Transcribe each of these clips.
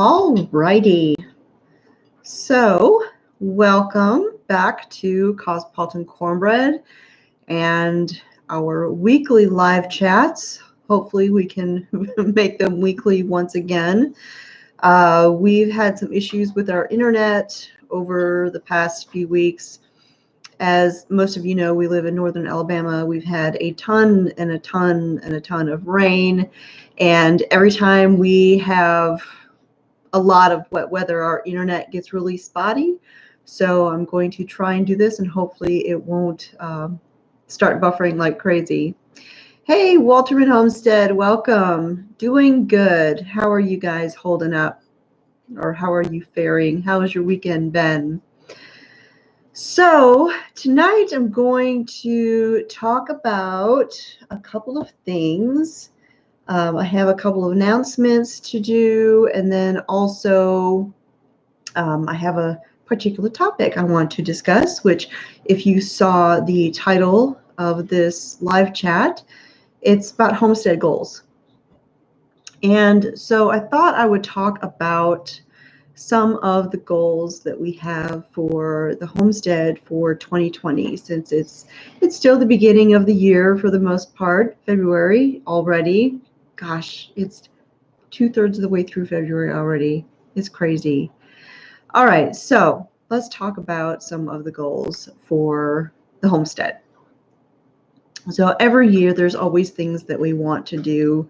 All righty. So, welcome back to Cosmopolitan Cornbread and our weekly live chats. Hopefully, we can make them weekly once again. We've had some issues with our internet over the past few weeks. As most of you know, we live in northern Alabama. We've had a ton and a ton and a ton of rain. And every time we have a lot of wet weather, our internet gets really spotty. So I'm going to try and do this, and hopefully it won't start buffering like crazy. Hey, Walter and Homestead, welcome. Doing good. How are you guys holding up? Or how are you faring? How has your weekend been? So tonight I'm going to talk about a couple of things. I have a couple of announcements to do, and then also I have a particular topic I want to discuss, which if you saw the title of this live chat, it's about homestead goals. And so I thought I would talk about some of the goals that we have for the homestead for 2020, since it's still the beginning of the year for the most part, February already. Gosh, it's 2/3 of the way through February already. It's crazy. All right, so let's talk about some of the goals for the homestead. So every year there's always things that we want to do.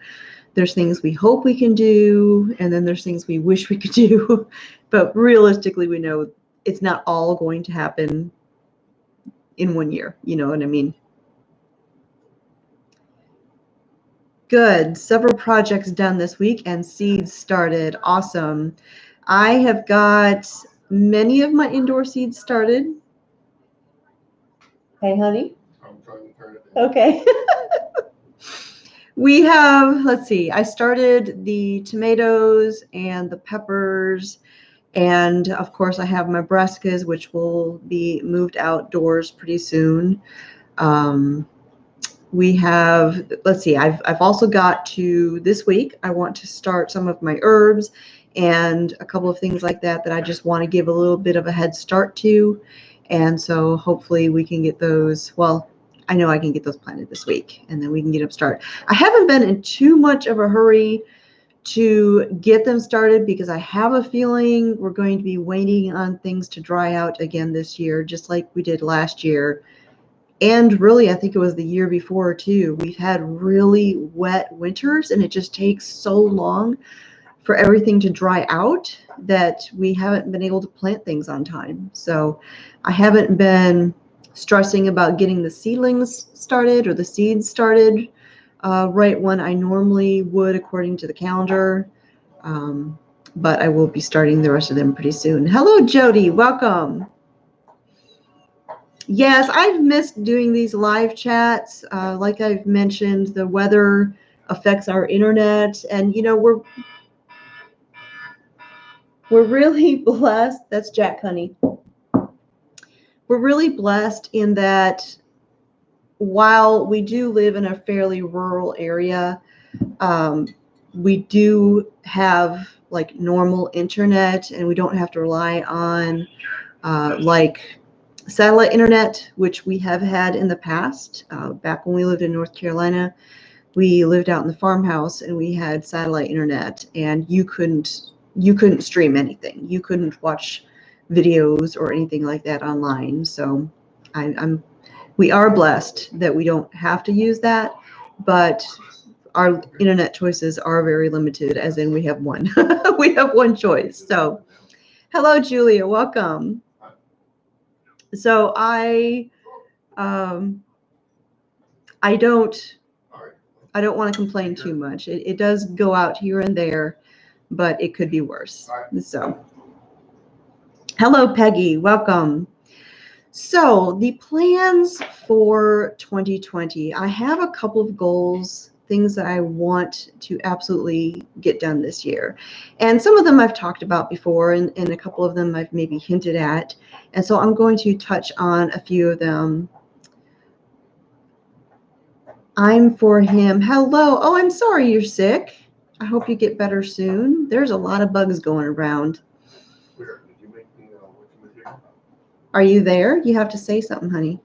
There's things we hope we can do, and then there's things we wish we could do. But realistically, we know it's not all going to happen in one year. You know what I mean? Good. Several projects done this week and seeds started. Awesome. I have got many of my indoor seeds started. Hey, honey. I'm trying to turn it in. Okay. We have, let's see, I started the tomatoes and the peppers, and of course I have my brassicas, which will be moved outdoors pretty soon. We have, let's see, I've also got to, this week, I want to start some of my herbs and a couple of things like that I just want to give a little bit of a head start to. And so hopefully we can get those, well, I know I can get those planted this week, and then we can get them started. I haven't been in too much of a hurry to get them started because I have a feeling we're going to be waiting on things to dry out again this year, just like we did last year. And really, I think it was the year before too. We've had really wet winters, and it just takes so long for everything to dry out that we haven't been able to plant things on time. So I haven't been stressing about getting the seedlings started or the seeds started right when I normally would according to the calendar. But I will be starting the rest of them pretty soon. Hello, Jody. Welcome. Yes, I've missed doing these live chats. Like I've mentioned, the weather affects our internet, and you know, we're really blessed. That's Jack Honey. We're really blessed in that while we do live in a fairly rural area, we do have like normal internet, and we don't have to rely on like satellite internet, which we have had in the past. Back when we lived in North Carolina, we lived out in the farmhouse, and we had satellite internet, and you couldn't stream anything. You couldn't watch videos or anything like that online. So we are blessed that we don't have to use that, but our internet choices are very limited, as in we have one. We have one choice. So hello, Julia, welcome. So I don't want to complain too much. It does go out here and there, but it could be worse. So hello, Peggy, welcome. So the plans for 2020, I have a couple of goals, things that I want to absolutely get done this year. And some of them I've talked about before, and a couple of them I've maybe hinted at. And so I'm going to touch on a few of them. I'm for him. Hello. Oh, I'm sorry you're sick. I hope you get better soon. There's a lot of bugs going around. Where did you make the what's the material? Are you there? You have to say something, honey.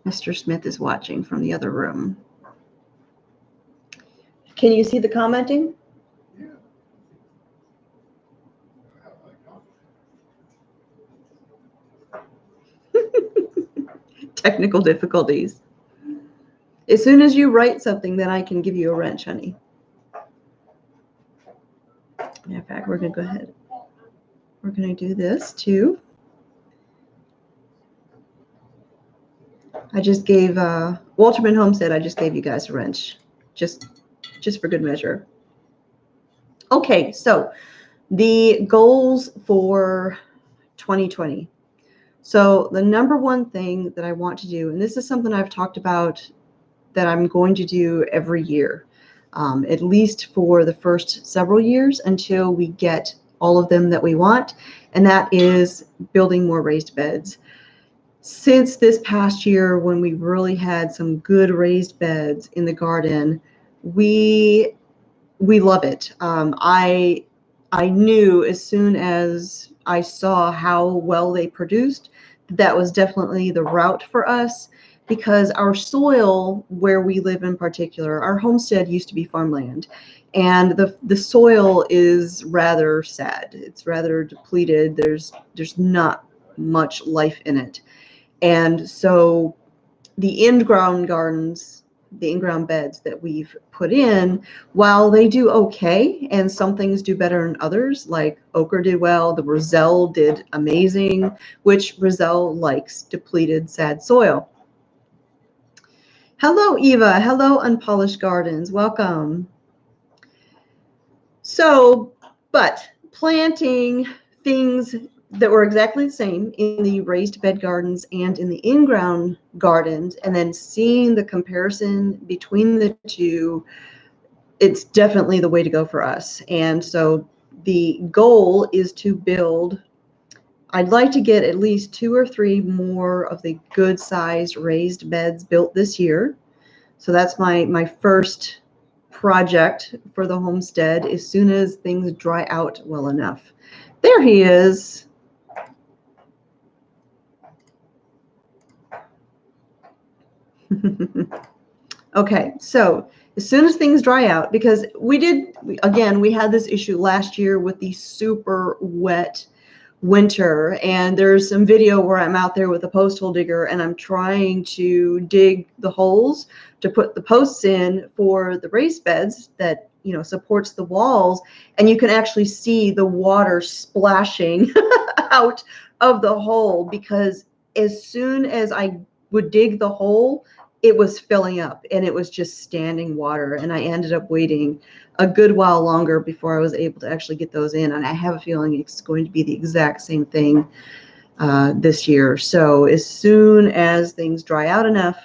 Mr. Smith is watching from the other room. Can you see the commenting? Yeah. Technical difficulties. As soon as you write something, then I can give you a wrench, honey. In fact, we're going to go ahead. We're going to do this too. I just gave Walterman Homestead. I just gave you guys a wrench, just for good measure. Okay, so the goals for 2020. So the number one thing that I want to do, and this is something I've talked about that I'm going to do every year, at least for the first several years until we get all of them that we want, and that is building more raised beds. Since this past year, when we really had some good raised beds in the garden, we love it. I knew as soon as I saw how well they produced, that was definitely the route for us, because our soil where we live in particular, our homestead used to be farmland, and the soil is rather sad. It's rather depleted. There's not much life in it. And so the in-ground gardens, the in-ground beds that we've put in, while they do okay, and some things do better than others, like Ochre did well, the Roselle did amazing, which Roselle likes depleted, sad soil. Hello, Eva. Hello, Unpolished Gardens. Welcome. So, but planting things that were exactly the same in the raised bed gardens and in the in-ground gardens, and then seeing the comparison between the two, it's definitely the way to go for us. And so the goal is to build, I'd like to get at least 2 or 3 more of the good sized raised beds built this year. So that's my first project for the homestead as soon as things dry out well enough. There he is. Okay, so as soon as things dry out, because we had this issue last year with the super wet winter, and there's some video where I'm out there with a post hole digger and I'm trying to dig the holes to put the posts in for the raised beds that, you know, supports the walls, and you can actually see the water splashing out of the hole, because as soon as I would dig the hole, it was filling up and it was just standing water, and I ended up waiting a good while longer before I was able to actually get those in, and I have a feeling it's going to be the exact same thing this year. So as soon as things dry out enough,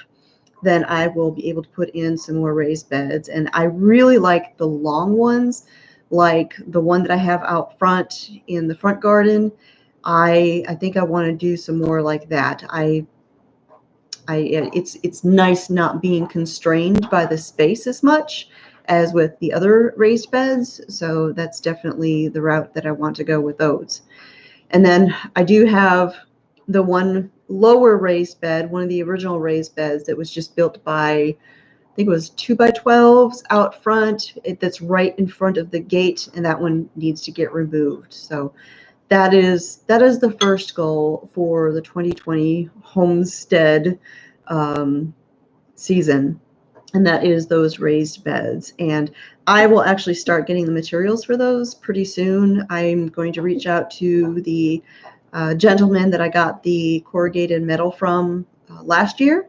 then I will be able to put in some more raised beds. And I really like the long ones, like the one that I have out front in the front garden. I think I want to do some more like that. It's nice not being constrained by the space as much as with the other raised beds. So that's definitely the route that I want to go with those. And then I do have the one lower raised bed, one of the original raised beds that was just built by, I think it was 2x12s out front. That's right in front of the gate, and that one needs to get removed. So that is the first goal for the 2020 homestead season, and that is those raised beds. And I will actually start getting the materials for those pretty soon. I'm going to reach out to the gentleman that I got the corrugated metal from last year.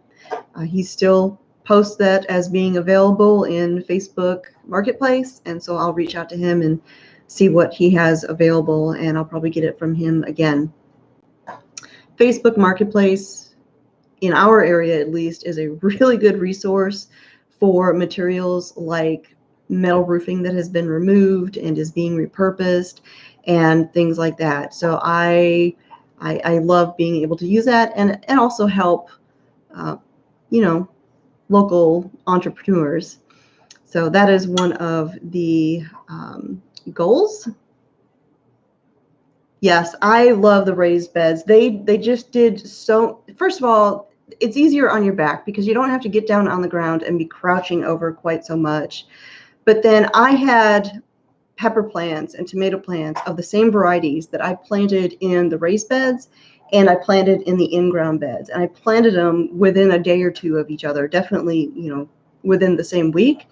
He still posts that as being available in Facebook Marketplace, and so I'll reach out to him and see what he has available, and I'll probably get it from him again. Facebook Marketplace, in our area at least, is a really good resource for materials like metal roofing that has been removed and is being repurposed and things like that. So I love being able to use that and also help, you know, local entrepreneurs. So that is one of the goals. Yes, I love the raised beds. They just did so. First of all, it's easier on your back because you don't have to get down on the ground and be crouching over quite so much. But then I had pepper plants and tomato plants of the same varieties that I planted in the raised beds and I planted in the in-ground beds. And I planted them within a day or two of each other, definitely, within the same week.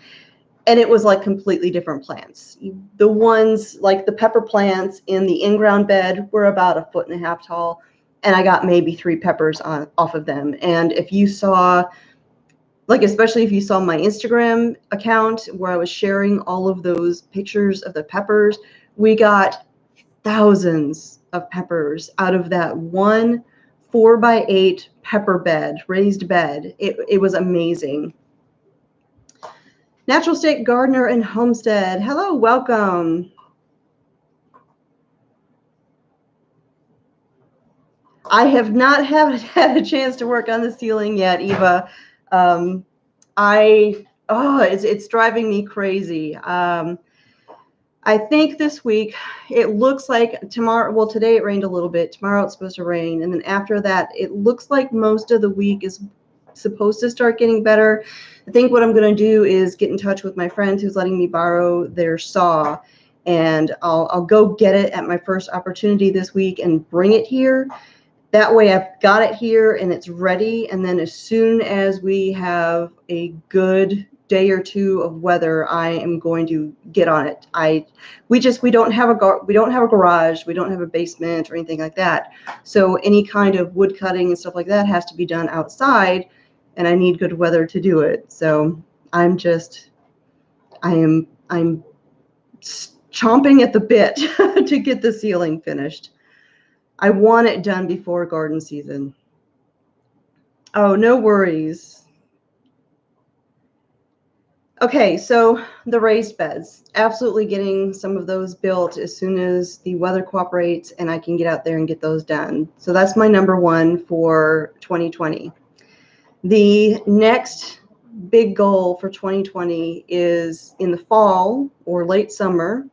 And it was like completely different plants. The ones like the pepper plants in the in-ground bed were about 1.5 feet tall, and I got maybe 3 peppers off of them. And if you saw, like, especially if you saw my Instagram account where I was sharing all of those pictures of the peppers, we got thousands of peppers out of that one 4x8 pepper bed, raised bed. It was amazing. Natural State Gardener and Homestead. Hello, welcome. I have not had a chance to work on the ceiling yet, Eva. It's driving me crazy. I think this week, it looks like tomorrow, well, today it rained a little bit. Tomorrow it's supposed to rain. And then after that, it looks like most of the week is supposed to start getting better. I think what I'm going to do is get in touch with my friend who's letting me borrow their saw, and I'll go get it at my first opportunity this week and bring it here. That way I've got it here and it's ready. And then as soon as we have a good day or two of weather, I am going to get on it. We don't have a garage, we don't have a basement or anything like that. So any kind of wood cutting and stuff like that has to be done outside, and I need good weather to do it. So I'm chomping at the bit to get the ceiling finished. I want it done before garden season. Oh, no worries. Okay, so the raised beds, absolutely getting some of those built as soon as the weather cooperates and I can get out there and get those done. So that's my number one for 2020. The next big goal for 2020 is in the fall or late summer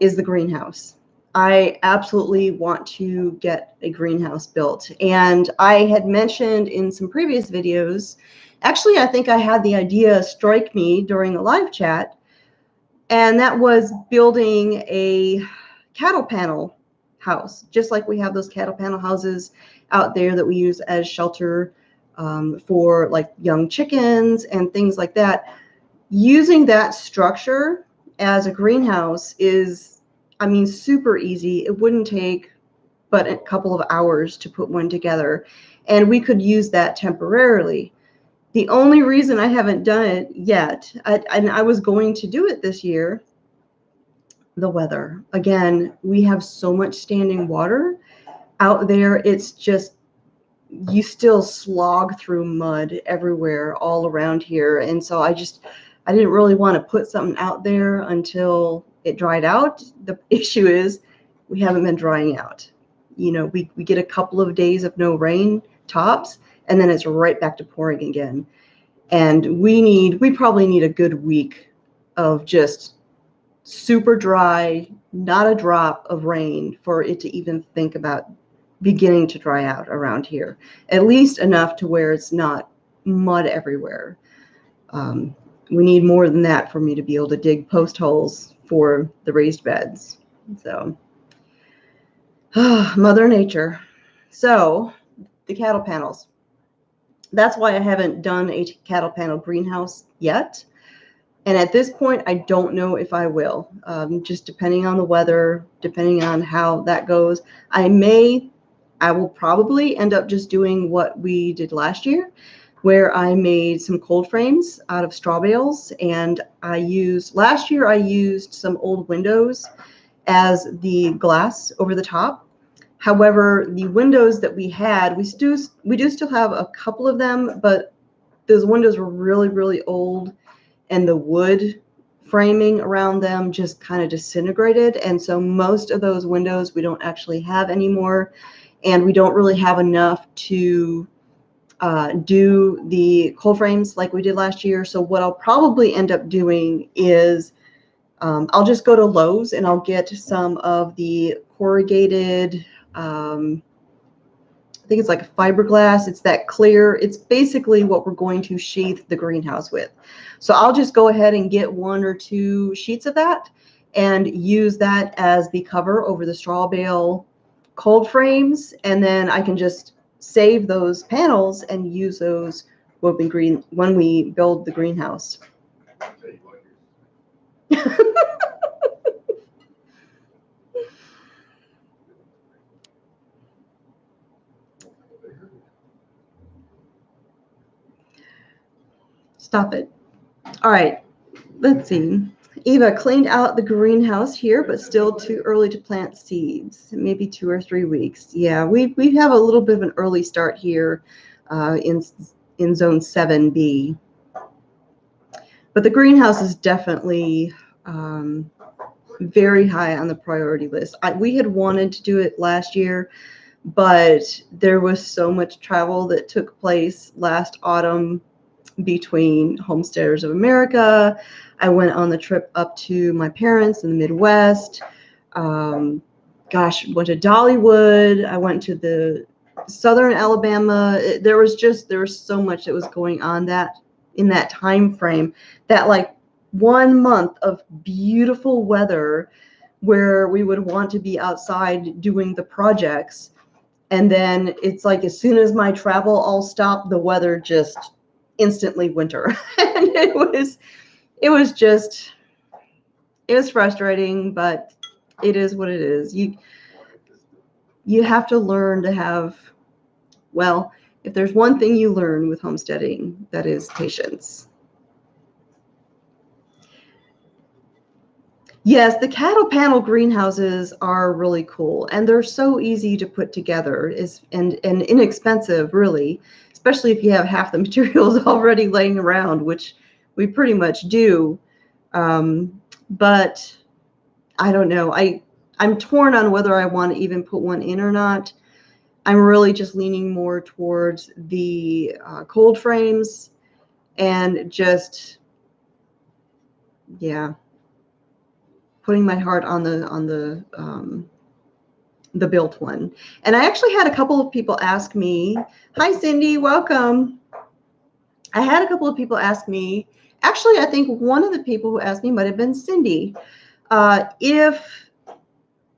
is the greenhouse. I absolutely want to get a greenhouse built. And I had mentioned in some previous videos, actually, I think I had the idea strike me during a live chat, and that was building a cattle panel house, just like we have those cattle panel houses out there that we use as shelter for like young chickens and things like that. Using that structure as a greenhouse is, super easy. It wouldn't take but a couple of hours to put one together, and we could use that temporarily. The only reason I haven't done it yet, and I was going to do it this year, the weather. Again, we have so much standing water out there. It's just, you still slog through mud everywhere all around here. And so I didn't really want to put something out there until it dried out. The issue is we haven't been drying out. We get a couple of days of no rain tops, and then it's right back to pouring again. And we probably need a good week of just super dry, not a drop of rain for it to even think about beginning to dry out around here, at least enough to where it's not mud everywhere. We need more than that for me to be able to dig post holes for the raised beds. So, Mother Nature. So, the cattle panels. That's why I haven't done a cattle panel greenhouse yet. And at this point, I don't know if I will, just depending on the weather, depending on how that goes. I will probably end up just doing what we did last year, where I made some cold frames out of straw bales. And last year I used some old windows as the glass over the top. However, the windows that we had, we do still have a couple of them, but those windows were really, really old, and the wood framing around them just kind of disintegrated. And so most of those windows we don't actually have anymore, and we don't really have enough to do the cold frames like we did last year. So what I'll probably end up doing is I'll just go to Lowe's and I'll get some of the corrugated, I think it's like a fiberglass. It's that clear. It's basically what we're going to sheath the greenhouse with. So I'll just go ahead and get 1 or 2 sheets of that and use that as the cover over the straw bale cold frames. And then I can just save those panels and use those when we build the greenhouse. Stop it. All right, let's see. Eva cleaned out the greenhouse here, but still too early to plant seeds. Maybe 2 or 3 weeks. Yeah, we have a little bit of an early start here in zone 7B. But the greenhouse is definitely very high on the priority list. We had wanted to do it last year, but there was so much travel that took place last autumn between Homesteaders of America. I went on the trip up to my parents in the Midwest. Went to Dollywood. I went to the southern Alabama. There was so much that was going on in that time frame, that like 1 month of beautiful weather where we would want to be outside doing the projects. And then it's like, as soon as my travel all stopped, the weather just instantly winter. And it was frustrating, but it is what it is. You have to learn to have, well, if there's one thing you learn with homesteading, that is patience. Yes, the cattle panel greenhouses are really cool, and they're so easy to put together and inexpensive, really, especially if you have half the materials already laying around, which we pretty much do. But I don't know. I'm torn on whether I want to even put one in or not. I'm really just leaning more towards the cold frames and just, yeah, putting my heart on the built one. And I actually had a couple of people ask me, hi Cindy, welcome. I had a couple of people ask me, actually I think one of the people who asked me might have been Cindy, if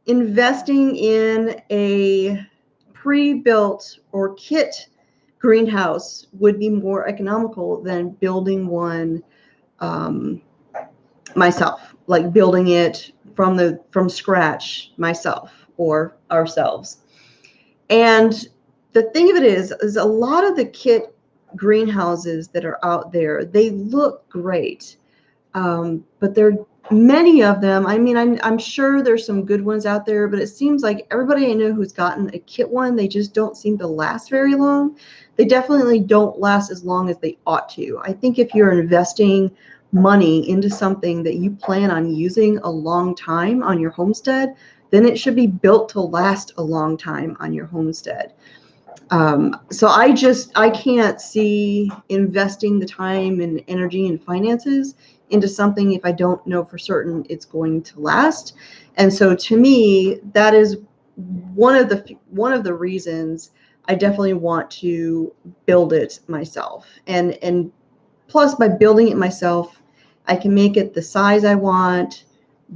investing in a pre-built or kit greenhouse would be more economical than building one myself, like building it from scratch myself or ourselves. And the thing of it is a lot of the kit greenhouses that are out there, they look great, but many of them, I mean, I'm sure there's some good ones out there, but it seems like everybody I know who's gotten a kit one, they just don't seem to last very long. They definitely don't last as long as they ought to. I think if you're investing money into something that you plan on using a long time on your homestead, then it should be built to last a long time on your homestead. So I can't see investing the time and energy and finances into something if I don't know for certain it's going to last. And so to me, that is one of the reasons I definitely want to build it myself. And plus, by building it myself, I can make it the size I want.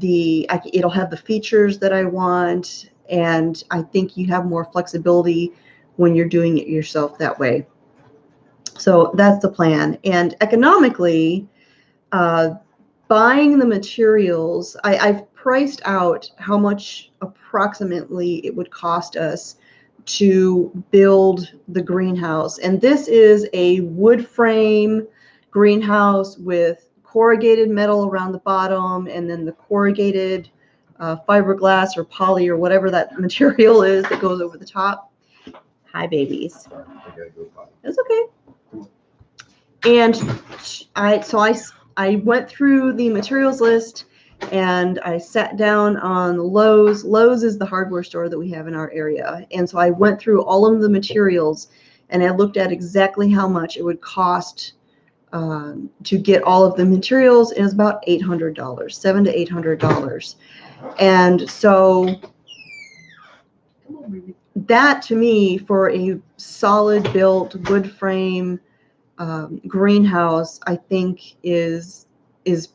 It'll have the features that I want, and I think you have more flexibility when you're doing it yourself that way. So that's the plan. And economically, buying the materials, I've priced out how much approximately it would cost us to build the greenhouse. And this is a wood frame greenhouse with corrugated metal around the bottom, and then the corrugated fiberglass or poly or whatever that material is that goes over the top. Hi, babies. That's okay. And I went through the materials list and I sat down on Lowe's. Lowe's is the hardware store that we have in our area. And so I went through all of the materials And I looked at exactly how much it would cost to get all of the materials. It was about $800, $700 to $800. And so that, to me, for a solid built wood frame greenhouse, I think is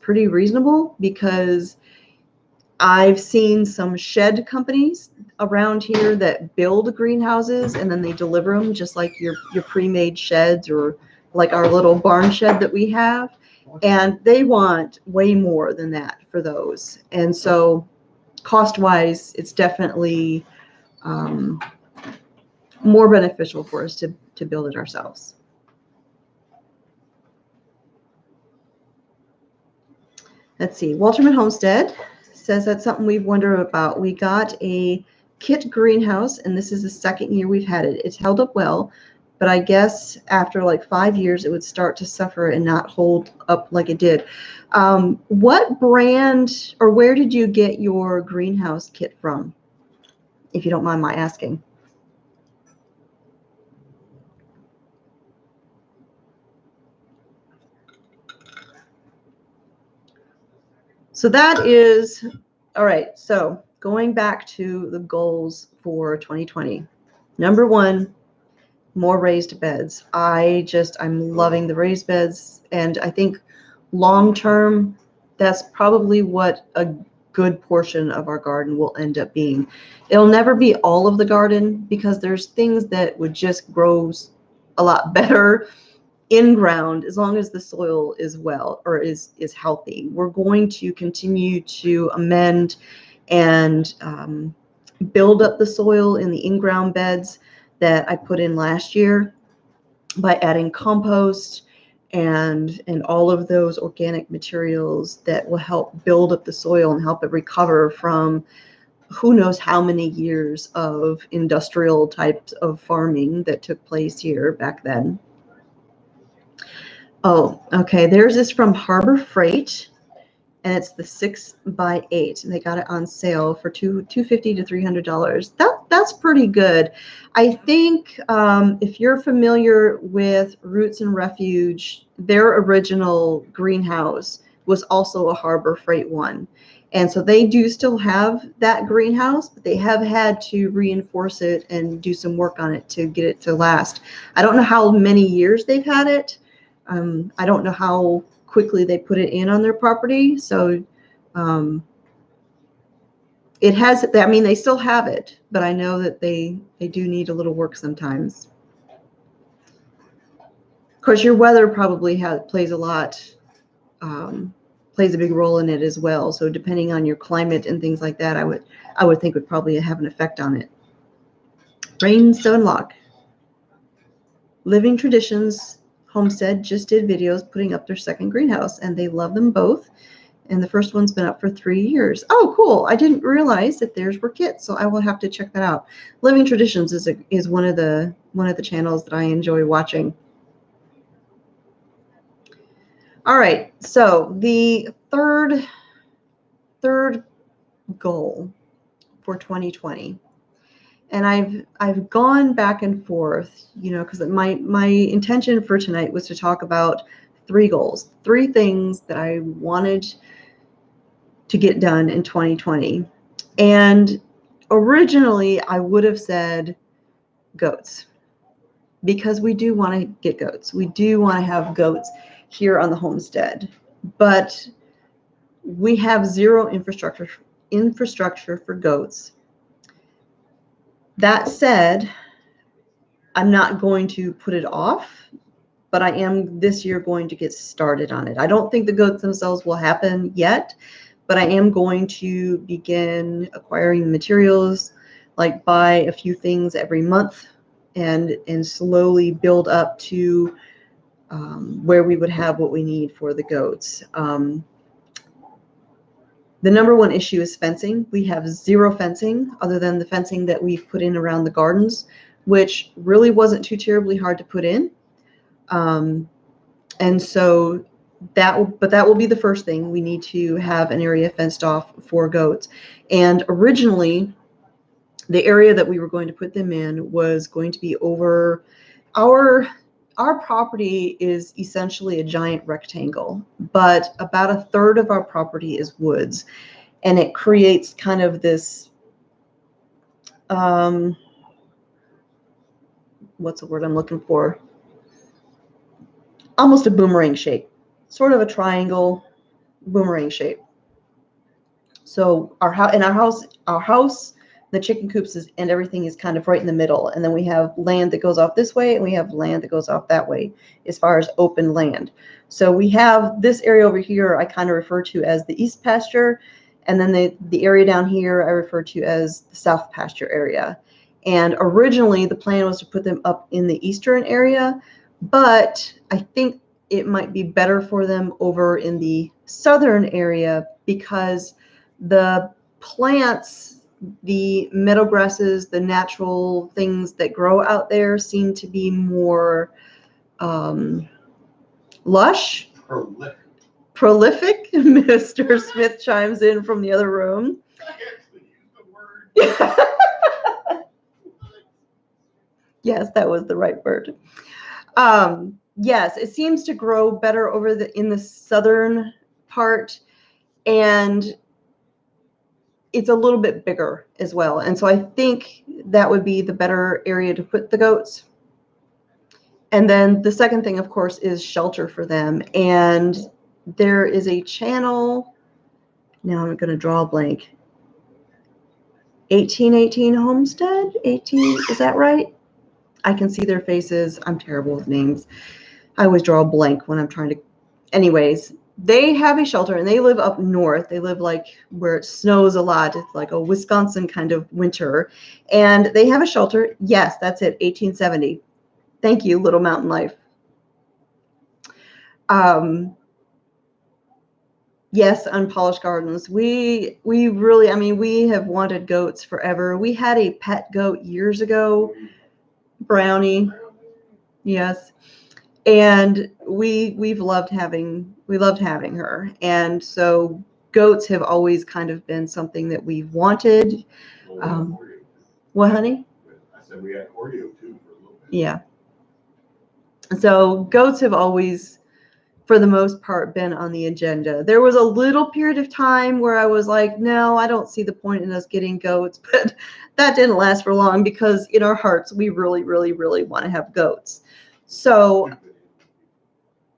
pretty reasonable, because I've seen some shed companies around here that build greenhouses and then they deliver them just like your pre-made sheds, or like our little barn shed that we have. And they want way more than that for those. And so cost-wise, it's definitely more beneficial for us to build it ourselves. Let's see. Walterman Homestead says that's something we've wondered about. We got a kit greenhouse, and this is the second year we've had it. It's held up well, but I guess after like 5 years, it would start to suffer and not hold up like it did. What brand or where did you get your greenhouse kit from, if you don't mind my asking? So that is, all right, so going back to the goals for 2020. Number one, more raised beds. I'm loving the raised beds, and I think long term, that's probably what a good portion of our garden will end up being. It'll never be all of the garden, because there's things that would just grow a lot better in ground as long as the soil is well, or is healthy. We're going to continue to amend and build up the soil in the in-ground beds that I put in last year by adding compost and all of those organic materials that will help build up the soil and help it recover from who knows how many years of industrial types of farming that took place here back then. Oh, okay. There's this from Harbor Freight, and it's the 6x8, and they got it on sale for $250 to $300. That's pretty good. I think if you're familiar with Roots and Refuge, their original greenhouse was also a Harbor Freight one, and so they do still have that greenhouse, but they have had to reinforce it and do some work on it to get it to last. I don't know how many years they've had it. I don't know how quickly they put it in on their property. So it has, I mean, they still have it, but I know that they do need a little work sometimes. Of course, your weather probably plays a lot, plays a big role in it as well. So depending on your climate and things like that, I would think would probably have an effect on it. Rain Stone Lock. Living Traditions Homestead just did videos putting up their second greenhouse, and they love them both. And the first one's been up for 3 years. Oh, cool. I didn't realize that theirs were kits, so I will have to check that out. Living Traditions is one of the channels that I enjoy watching. All right, so the third goal for 2020. And I've gone back and forth, you know, because my intention for tonight was to talk about 3 goals, 3 things that I wanted to get done in 2020. And originally I would have said goats, because we do want to get goats. We do want to have goats here on the homestead, but we have zero infrastructure for goats. That said, I'm not going to put it off, but I am this year going to get started on it. I don't think the goats themselves will happen yet, but I am going to begin acquiring materials, like buy a few things every month and slowly build up to where we would have what we need for the goats. The number one issue is fencing. We have zero fencing other than the fencing that we've put in around the gardens, which really wasn't too terribly hard to put in. And so that will be the first thing. We need to have an area fenced off for goats. And originally, the area that we were going to put them in was going to be over our property is essentially a giant rectangle, but about a third of our property is woods, and it creates kind of this what's the word I'm looking for? Almost a boomerang shape, sort of a triangle boomerang shape. So our house, the chicken coops and everything is kind of right in the middle. And then we have land that goes off this way, and we have land that goes off that way as far as open land. So we have this area over here I kind of refer to as the east pasture. And then the area down here I refer to as the south pasture area. And originally the plan was to put them up in the eastern area, but I think it might be better for them over in the southern area because the plants, the meadow grasses, the natural things that grow out there seem to be more lush. Prolific. Mr. Smith chimes in from the other room. I actually used the word. Yes, that was the right word. Yes, it seems to grow better over in the southern part, and it's a little bit bigger as well. And so I think that would be the better area to put the goats. And then the second thing, of course, is shelter for them. And there is a channel, now I'm going to draw a blank, 1818 Homestead? 18, is that right? I can see their faces. I'm terrible with names. I always draw a blank when I'm trying to. Anyways, they have a shelter, and they live up north. They live like where it snows a lot. It's like a Wisconsin kind of winter. And they have a shelter. Yes, that's it, 1870. Thank you, Little Mountain Life. Yes, Unpolished Gardens. We really, I mean, we have wanted goats forever. We had a pet goat years ago, Brownie. Yes. And we loved having her. And so goats have always kind of been something that we've wanted. What, honey? I said we had Oreo too for a little bit. Yeah. So goats have always, for the most part, been on the agenda. There was a little period of time where I was like, no, I don't see the point in us getting goats, but that didn't last for long because in our hearts, we really, really, really want to have goats. So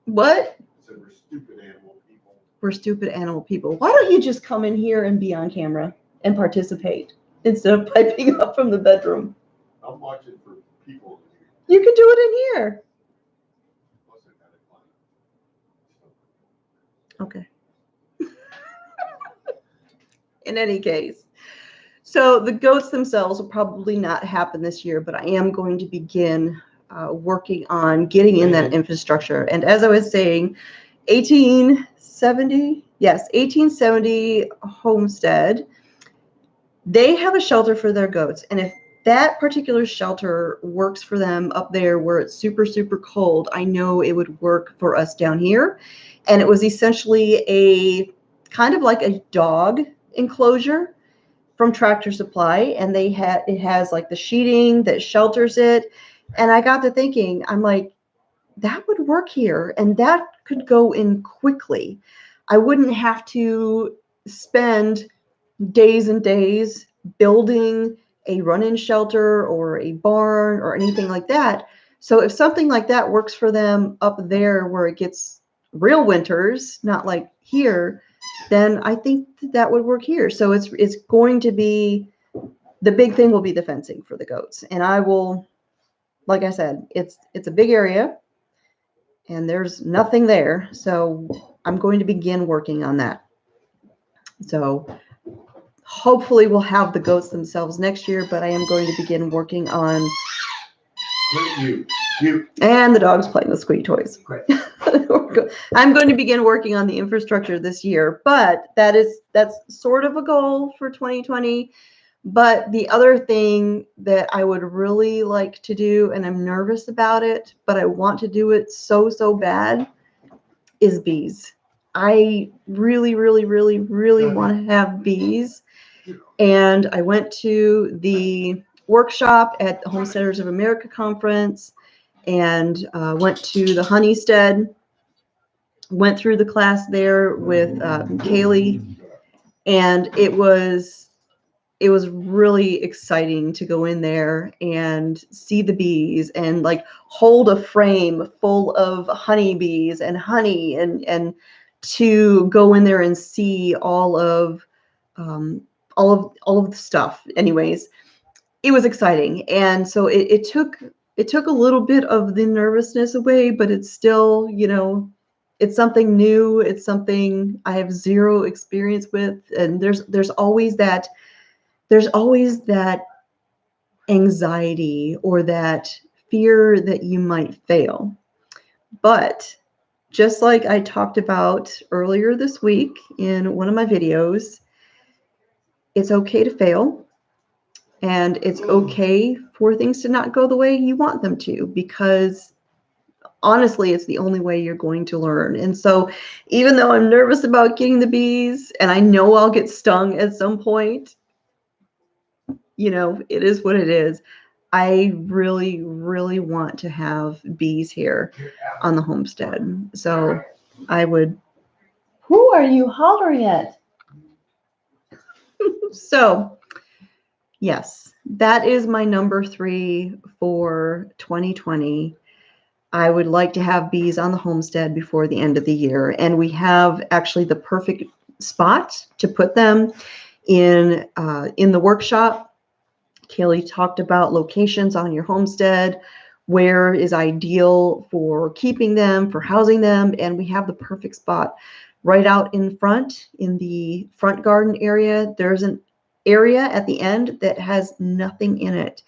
what? So we're stupid animal people. We're stupid animal people. Why don't you just come in here and be on camera and participate instead of piping up from the bedroom? I'm watching for people. You can do it in here. Okay. In any case, so the goats themselves will probably not happen this year, but I am going to begin working on getting in that infrastructure. And as I was saying, 1870, yes, 1870 Homestead, they have a shelter for their goats. And if that particular shelter works for them up there where it's super, super cold, I know it would work for us down here. And it was essentially a kind of like a dog enclosure from Tractor Supply. And it has like the sheeting that shelters it. And I got to thinking, I'm like, that would work here. And that could go in quickly. I wouldn't have to spend days and days building a run-in shelter or a barn or anything like that. So if something like that works for them up there where it gets real winters, not like here, then I think that would work here. So it's going to be, the big thing will be the fencing for the goats. And I will, like I said, it's a big area and there's nothing there. So I'm going to begin working on that. So hopefully we'll have the goats themselves next year, but I am going to begin working on. And the dog's playing with squeaky toys. Great. I'm going to begin working on the infrastructure this year, but that's sort of a goal for 2020. But the other thing that I would really like to do, and I'm nervous about it, but I want to do it so bad, is bees. I really, really, really, really want to have bees. And I went to the workshop at the Homesteaders of America conference, and went to the Homestead, went through the class there with Kaylee, and it was really exciting to go in there and see the bees and like hold a frame full of honeybees and honey, and to go in there and see all of the stuff. Anyways, it was exciting, and so it took a little bit of the nervousness away, but it's still, it's something new. It's something I have zero experience with, and there's always that anxiety or that fear that you might fail. But just like I talked about earlier this week in one of my videos, it's okay to fail, and it's okay for things to not go the way you want them to, because honestly, it's the only way you're going to learn. And so even though I'm nervous about getting the bees and I know I'll get stung at some point, it is what it is. I really, really want to have bees here on the homestead. So I would. Who are you hollering at? So yes, that is my number 3 for 2020. I would like to have bees on the homestead before the end of the year. And we have actually the perfect spot to put them in the workshop. Kaylee talked about locations on your homestead, where is ideal for keeping them, for housing them, and we have the perfect spot right out in front, in the front garden area. There's an area at the end that has nothing in it,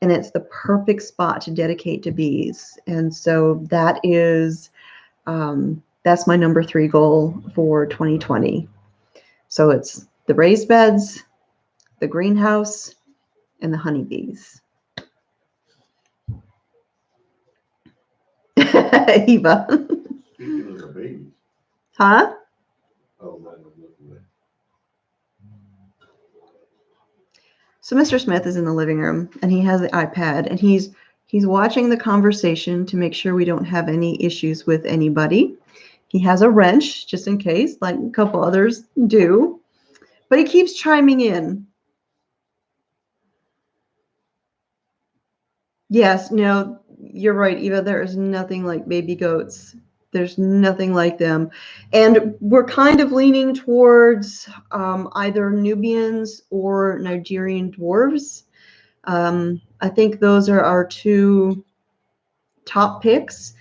and it's the perfect spot to dedicate to bees. And so that is that's my number 3 goal for 2020. So it's the raised beds, the greenhouse, and the honeybees. Eva. Speaking of the babies. Huh? Oh, man, I'm looking at. So Mr. Smith is in the living room, and he has the iPad, and he's watching the conversation to make sure we don't have any issues with anybody. He has a wrench just in case, like a couple others do, but he keeps chiming in. Yes, no, you're right, Eva. There is nothing like baby goats. There's nothing like them. And we're kind of leaning towards either Nubians or Nigerian dwarves. I think those are our 2 top picks.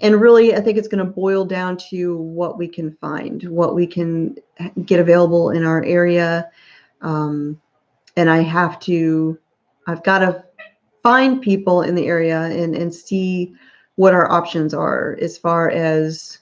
And really, I think it's going to boil down to what we can find, what we can get available in our area. And I've got to find people in the area and see what our options are as far as,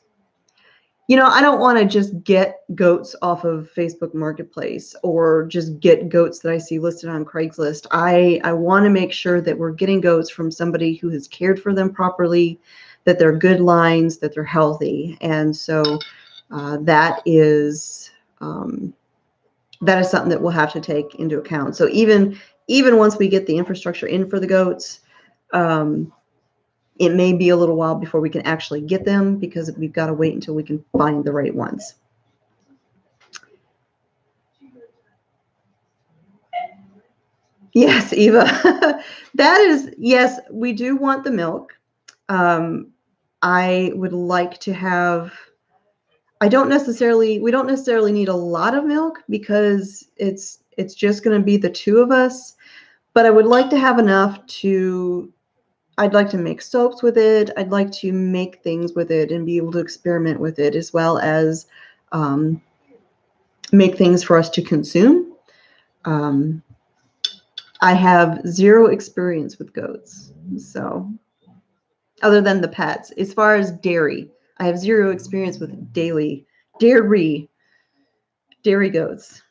I don't want to just get goats off of Facebook Marketplace or just get goats that I see listed on Craigslist. I want to make sure that we're getting goats from somebody who has cared for them properly, that they're good lines, that they're healthy. And so that is something that we'll have to take into account. So even once we get the infrastructure in for the goats, it may be a little while before we can actually get them, because we've got to wait until we can find the right ones. Yes, Eva. That is, yes, we do want the milk. I would like to have, we don't necessarily need a lot of milk, because it's just going to be the 2 of us, but I would like to have enough I'd like to make soaps with it. I'd like to make things with it and be able to experiment with it, as well as make things for us to consume. I have 0 experience with goats, so other than the pets. As far as dairy, I have 0 experience with dairy goats.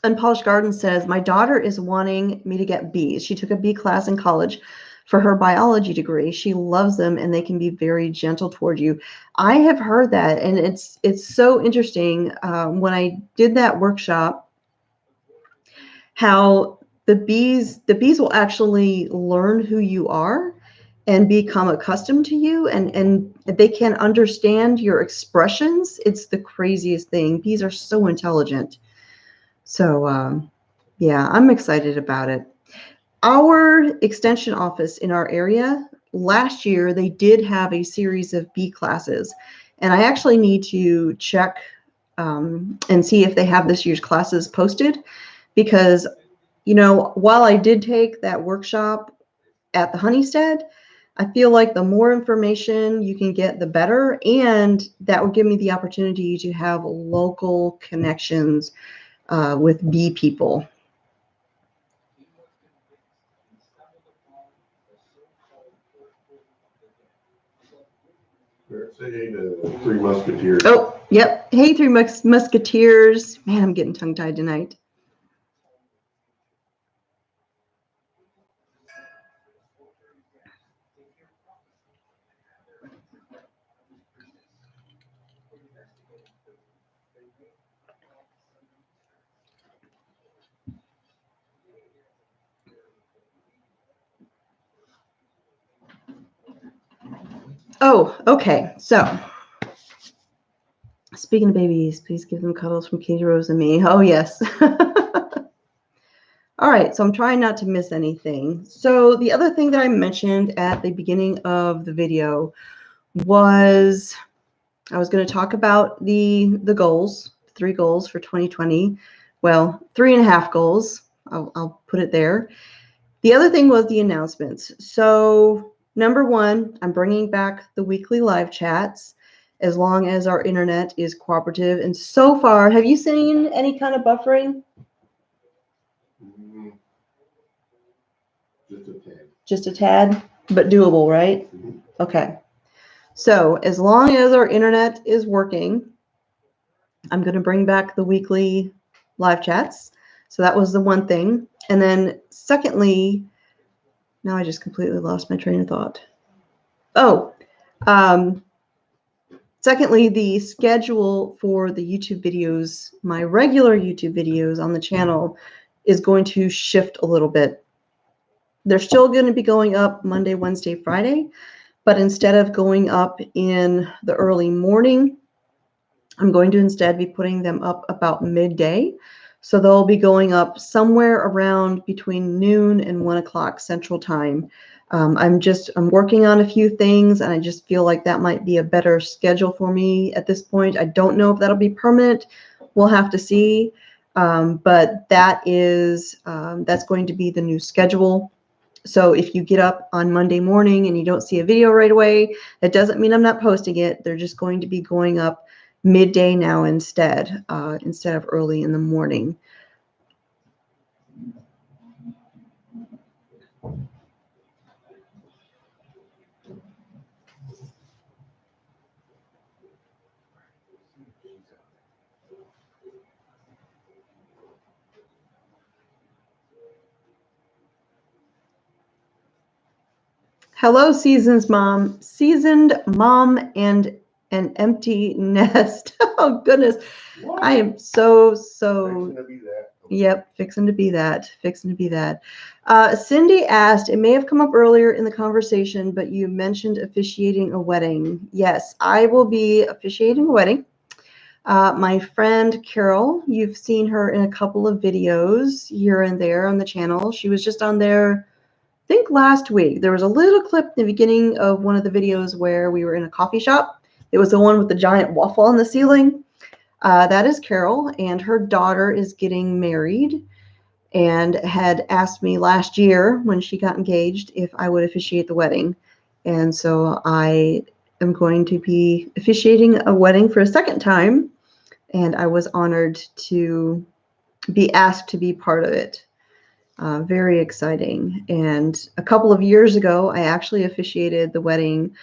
Unpolished Garden says, my daughter is wanting me to get bees. She took a bee class in college, for her biology degree. She loves them, and they can be very gentle toward you. I have heard that, and it's so interesting. When I did that workshop, how the bees will actually learn who you are and become accustomed to you, and they can understand your expressions. It's the craziest thing. Bees are so intelligent. So yeah, I'm excited about it. Our extension office in our area, last year, they did have a series of bee classes. And I actually need to check and see if they have this year's classes posted, because, you know, while I did take that workshop at the Homestead, I feel like the more information you can get, the better. And that would give me the opportunity to have local connections with bee people. Say hey to Three Musketeers. Oh, yep. Hey, Three Musketeers. Man, I'm getting tongue-tied tonight. Oh, okay. So, speaking of babies, please give them cuddles from Katie Rose and me. Oh, yes. All right. So I'm trying not to miss anything. So the other thing that I mentioned at the beginning of the video was I was going to talk about the goals, 3 goals for 2020. Well, 3.5 goals. I'll put it there. The other thing was the announcements. So number 1, I'm bringing back the weekly live chats as long as our internet is cooperative. And so far, have you seen any kind of buffering? Just a tad. Just a tad, but doable, right? Mm-hmm. Okay. So as long as our internet is working, I'm going to bring back the weekly live chats. So that was the one thing. And then secondly, now I just completely lost my train of thought. Oh, secondly, the schedule for the YouTube videos, my regular YouTube videos on the channel, is going to shift a little bit. They're still going to be going up Monday, Wednesday, Friday, but instead of going up in the early morning, I'm going to instead be putting them up about midday. So they'll be going up somewhere around between noon and 1 o'clock Central Time. I'm working on a few things, and I just feel like that might be a better schedule for me at this point. I don't know if that'll be permanent. We'll have to see. But that's going to be the new schedule. So if you get up on Monday morning and you don't see a video right away, that doesn't mean I'm not posting it. They're just going to be going up midday now instead of early in the morning. Hello, Seasoned Mom and an Empty Nest. Oh, goodness. What? I am so. Fixing to be that. Yep, fixing to be that. Cindy asked, it may have come up earlier in the conversation, but you mentioned officiating a wedding. Yes, I will be officiating a wedding. My friend Carol, you've seen her in a couple of videos here and there on the channel. She was just on there, I think last week. There was a little clip in the beginning of one of the videos where we were in a coffee shop. It was the one with the giant waffle on the ceiling. That is Carol, and her daughter is getting married and had asked me last year when she got engaged if I would officiate the wedding. And so I am going to be officiating a wedding for a second time, and I was honored to be asked to be part of it. Very exciting. And a couple of years ago, I actually officiated the wedding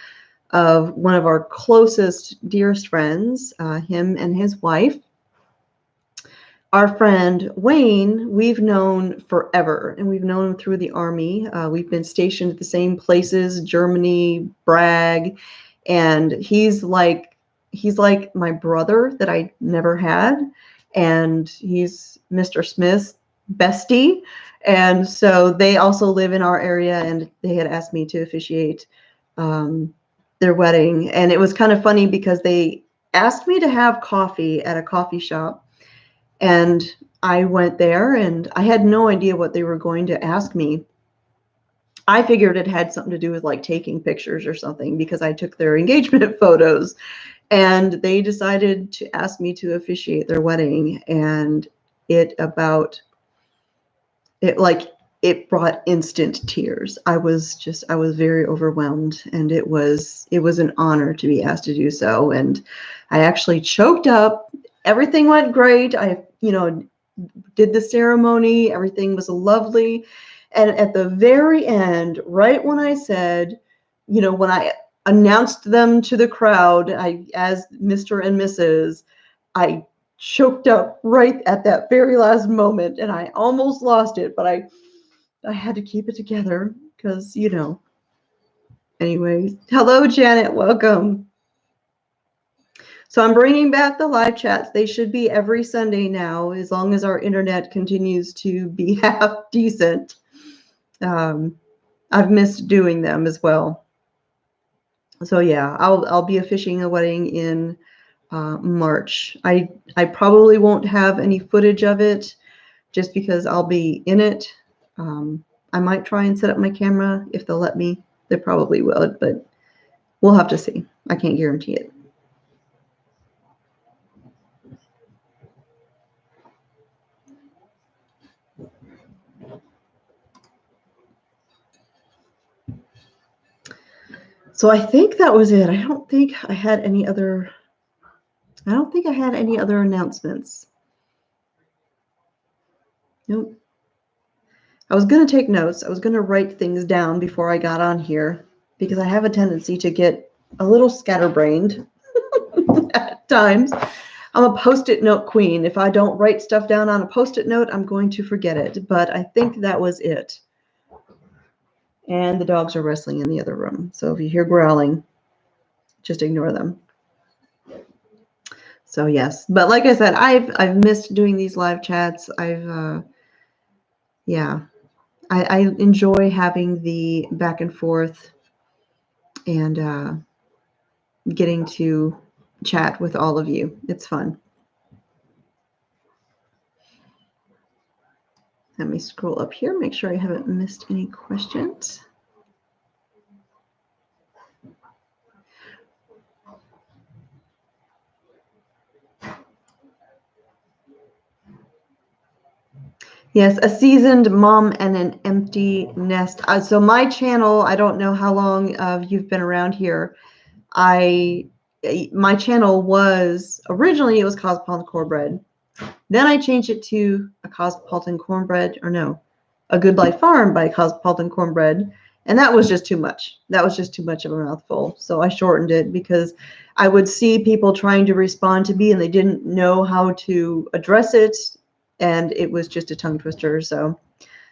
of one of our closest, dearest friends, him and his wife. our friend Wayne, we've known forever, and we've known him through the Army. We've been stationed at the same places, Germany, Bragg, and he's like my brother that I never had, and he's Mr. Smith's bestie. And so they also live in our area, and they had asked me to officiate their wedding. And it was kind of funny because they asked me to have coffee at a coffee shop, and I went there and I had no idea what they were going to ask me. I figured it had something to do with like taking pictures or something because I took their engagement photos, and they decided to ask me to officiate their wedding. And it brought instant tears. I was very overwhelmed, and it was an honor to be asked to do so. And I actually choked up. Everything went great. I, did the ceremony. Everything was lovely. And at the very end, right when I said, when I announced them to the crowd, as Mr. and Mrs., I choked up right at that very last moment, and I almost lost it, but I had to keep it together because, Anyways, hello, Janet. Welcome. So I'm bringing back the live chats. They should be every Sunday now, as long as our internet continues to be half decent. I've missed doing them as well. So yeah, I'll be officiating a wedding in March. I probably won't have any footage of it just because I'll be in it. I might try and set up my camera if they'll let me. They probably will, but we'll have to see. I can't guarantee it. So I think that was it. I don't think I had any other announcements. Nope. I was going to take notes. I was going to write things down before I got on here because I have a tendency to get a little scatterbrained at times. I'm a Post-it note queen. If I don't write stuff down on a Post-it note, I'm going to forget it. But I think that was it. And the dogs are wrestling in the other room. So if you hear growling, just ignore them. So yes, but like I said, I've missed doing these live chats. I enjoy having the back and forth and getting to chat with all of you. It's fun. Let me scroll up here, make sure I haven't missed any questions. Yes, a seasoned mom and an empty nest. So my channel, I don't know how long you've been around here. My channel was, originally it was Cosmopolitan Cornbread. Then I changed it to a Cosmopolitan Cornbread, or no, A Good Life Farm by Cosmopolitan Cornbread. And that was just too much. That was just too much of a mouthful. So I shortened it because I would see people trying to respond to me and they didn't know how to address it. And it was just a tongue twister. So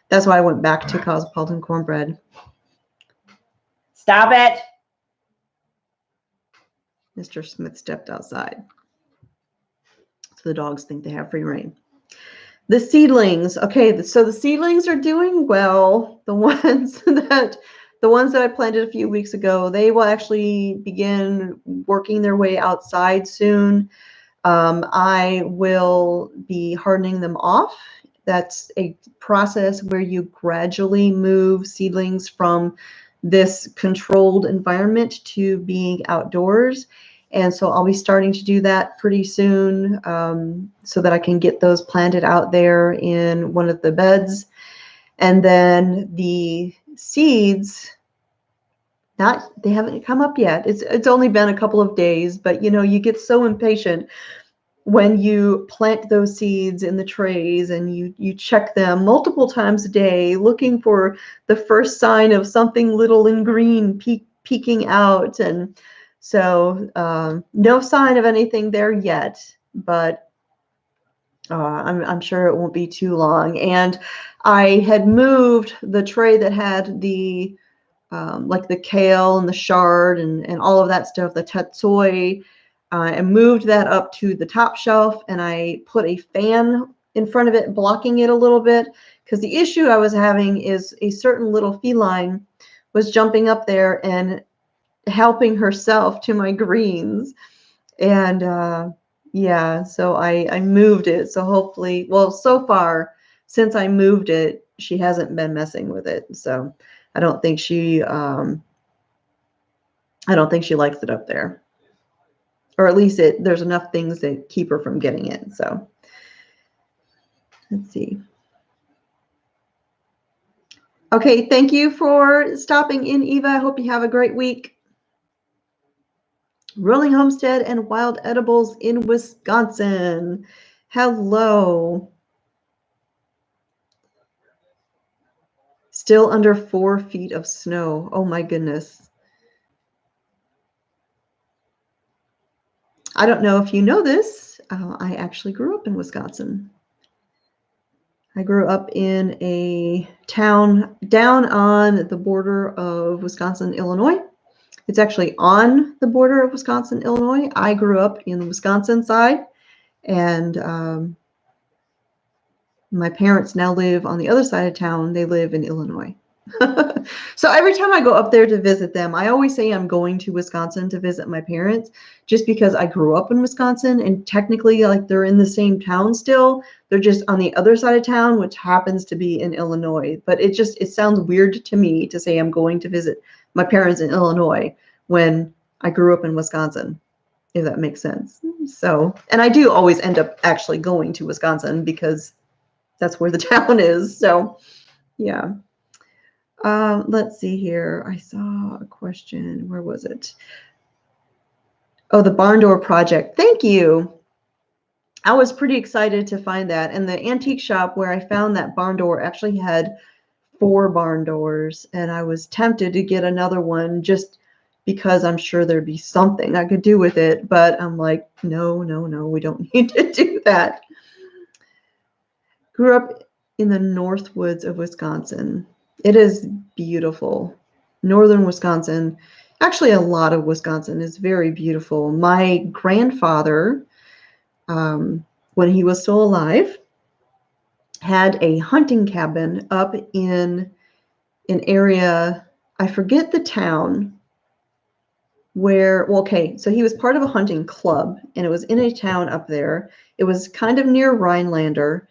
that's why I went back to Cosmopolitan Cornbread. Stop it. Mr. Smith stepped outside. So the dogs think they have free reign. The seedlings. Okay, so the seedlings are doing well. The ones that I planted a few weeks ago, they will actually begin working their way outside soon. I will be hardening them off. That's a process where you gradually move seedlings from this controlled environment to being outdoors. And so I'll be starting to do that pretty soon so that I can get those planted out there in one of the beds. And then the seeds, they haven't come up yet. It's only been a couple of days, but you get so impatient when you plant those seeds in the trays and you check them multiple times a day, looking for the first sign of something little in green peeking out. And so no sign of anything there yet, but I'm sure it won't be too long. And I had moved the tray that had the like the kale and the chard and all of that stuff, the tatsoi, and moved that up to the top shelf. And I put a fan in front of it, blocking it a little bit, because the issue I was having is a certain little feline was jumping up there and helping herself to my greens. And yeah, so I moved it. So hopefully, well, so far since I moved it, she hasn't been messing with it. So I don't think she likes it up there. Or at least there's enough things that keep her from getting it. So let's see. Okay, thank you for stopping in, Eva. I hope you have a great week. Rolling Homestead and Wild Edibles in Wisconsin. Hello. Still under 4 feet of snow. Oh my goodness. I don't know if you know this. I actually grew up in Wisconsin. I grew up in a town down on the border of Wisconsin, Illinois. It's actually on the border of Wisconsin, Illinois. I grew up in the Wisconsin side, and my parents now live on the other side of town. They live in Illinois. So every time I go up there to visit them, I always say I'm going to Wisconsin to visit my parents, just because I grew up in Wisconsin and technically like they're in the same town still. They're just on the other side of town, which happens to be in Illinois. But it sounds weird to me to say I'm going to visit my parents in Illinois when I grew up in Wisconsin, if that makes sense. So, and I do always end up actually going to Wisconsin because that's where the town is. So, yeah. Let's see here. I saw a question. Where was it? Oh, the barn door project. Thank you. I was pretty excited to find that. And the antique shop where I found that barn door actually had 4 barn doors. And I was tempted to get another one just because I'm sure there'd be something I could do with it. But I'm like, no, we don't need to do that. Grew up in the North Woods of Wisconsin. It is beautiful. Northern Wisconsin, actually a lot of Wisconsin is very beautiful. My grandfather, when he was still alive, had a hunting cabin up in an area, I forget the town where, well, okay, so he was part of a hunting club and it was in a town up there. It was kind of near Rhinelander.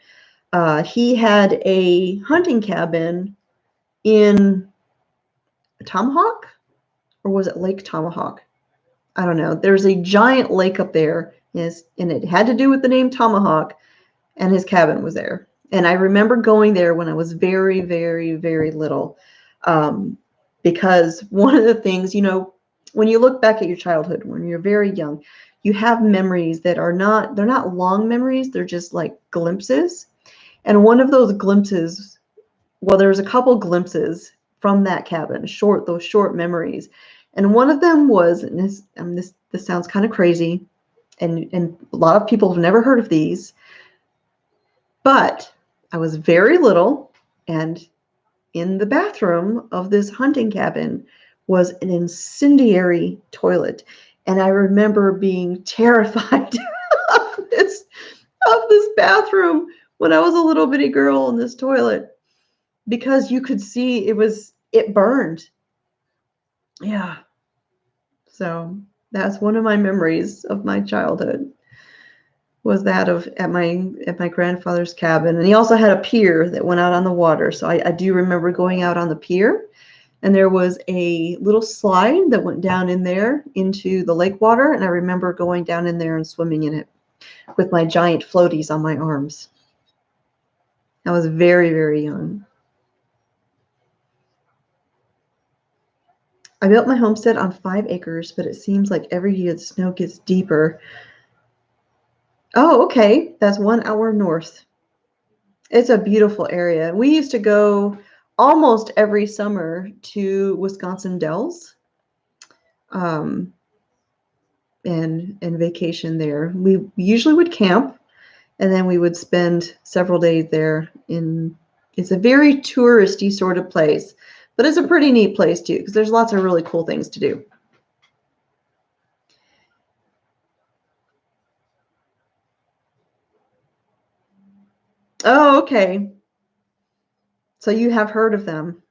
He had a hunting cabin in Tomahawk, or was it Lake Tomahawk? I don't know. There's a giant lake up there, and it had to do with the name Tomahawk, and his cabin was there. And I remember going there when I was very, very, very little, because one of the things, when you look back at your childhood, when you're very young, you have memories that they're not long memories, they're just like glimpses. And one of those glimpses, well, there's a couple glimpses from that cabin, those short memories. And one of them was, and this sounds kind of crazy, and a lot of people have never heard of these, but I was very little, and in the bathroom of this hunting cabin was an incendiary toilet. And I remember being terrified of this bathroom when I was a little bitty girl in this toilet, because you could see it burned. Yeah. So that's one of my memories of my childhood, was that at my grandfather's cabin. And he also had a pier that went out on the water. So I do remember going out on the pier, and there was a little slide that went down in there into the lake water. And I remember going down in there and swimming in it with my giant floaties on my arms. I was very, very young. I built my homestead on 5 acres, but it seems like every year the snow gets deeper. Oh, okay. That's 1 hour north. It's a beautiful area. We used to go almost every summer to Wisconsin Dells, and vacation there. We usually would camp, And then we would spend several days there. It's a very touristy sort of place, but it's a pretty neat place too, because there's lots of really cool things to do. Oh, okay. So you have heard of them.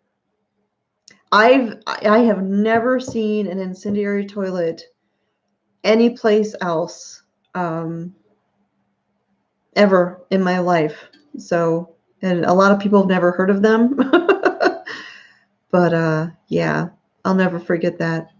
I have never seen an incendiary toilet any place else ever in my life. So, and a lot of people have never heard of them. But yeah, I'll never forget that.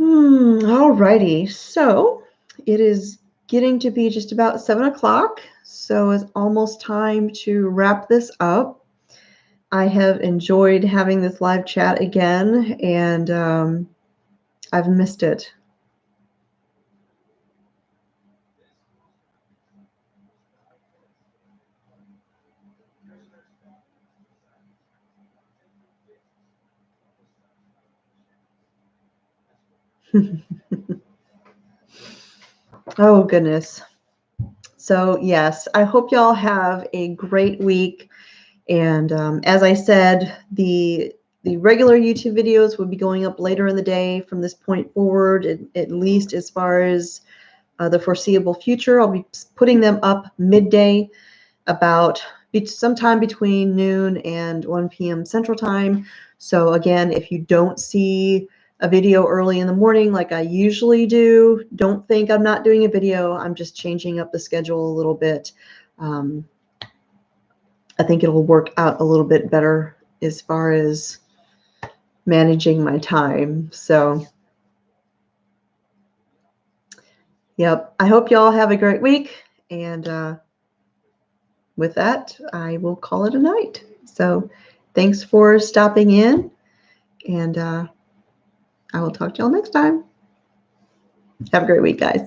Alrighty. So it is getting to be just about 7 o'clock. So it's almost time to wrap this up. I have enjoyed having this live chat again, and I've missed it. Oh, goodness. So, yes, I hope y'all have a great week. And as I said, the regular YouTube videos will be going up later in the day from this point forward, at least as far as the foreseeable future. I'll be putting them up midday, about sometime between noon and 1 p.m. Central Time. So again, if you don't see a video early in the morning like I usually do, don't think I'm not doing a video. I'm just changing up the schedule a little bit. I think it'll work out a little bit better as far as managing my time. So, yep. I hope y'all have a great week. And with that, I will call it a night. So, thanks for stopping in. And I will talk to y'all next time. Have a great week, guys.